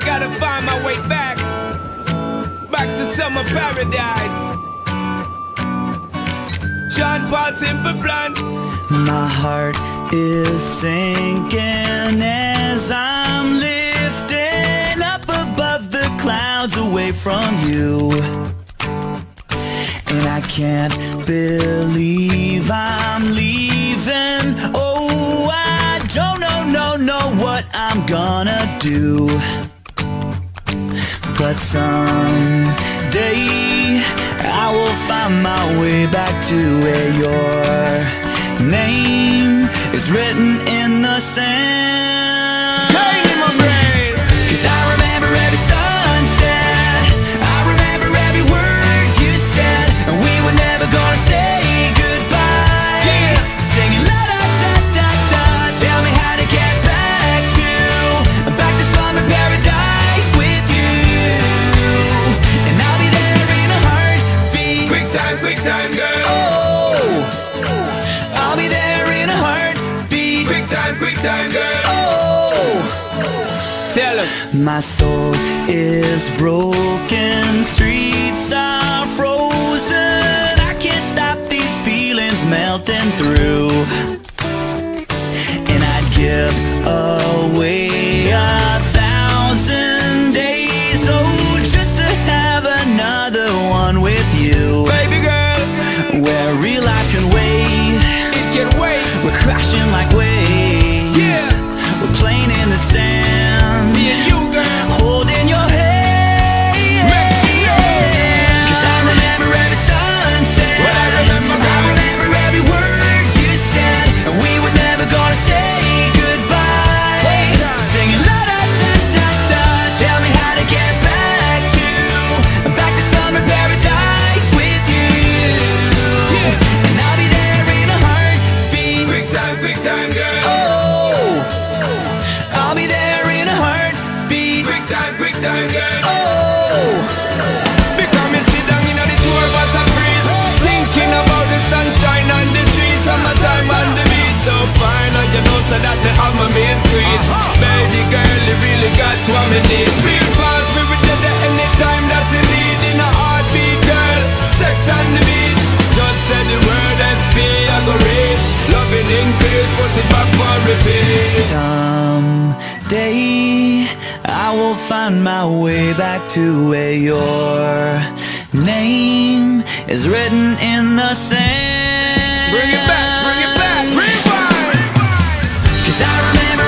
I gotta find my way back to summer paradise. John Paul Simple Plan. My heart is sinking as I'm lifting up above the clouds away from you. And I can't believe I'm leaving. Oh, I don't know what I'm gonna do. But someday I will find my way back to where your name is written in the sand. Stay in my brain. 'Cause I remember every sunset, I remember every word you said, and we were never gonna say goodbye. Yeah. Singing la da da da da. Tell me how to get back to summer paradise with you. And I'll be there in a heartbeat. Quick time, girl. Oh, I'll be there in a heartbeat. Quick time, girl. Oh, Tell him. my soul is broken, streets are frozen. I can't stop these feelings melting through. And I'd give away 1,000 days, oh, just to have another one with you. Baby girl, Where real life can wait, it can wait. we're crashing like waves. Yeah. We're playing in the sand, Me and you, girl. holding your hand. Mexico. 'Cause I remember every sunset, Well, I remember, I girl. remember every word you said, and we were never gonna say goodbye. Singing la da da da da. Tell me how to get back to summer paradise with you. And I'll be there in a heartbeat. Quick time, girl. Oh, I'll be there in a heartbeat. Quick time, girl. Oh, Because me sit down in the tour bus and breeze, thinking about the sunshine and the trees, summertime on the beach. So fine, and you know so that they have my main street. Baby girl, you really got what me need. Feel fast, we will do that anytime that you need. In a heartbeat, girl, sex on the beach. Just say the word SP, I go reach. Loving increase, put it back for repeat. someday I will find my way back to where your name is written in the sand. Bring it back, rewind. 'Cause I remember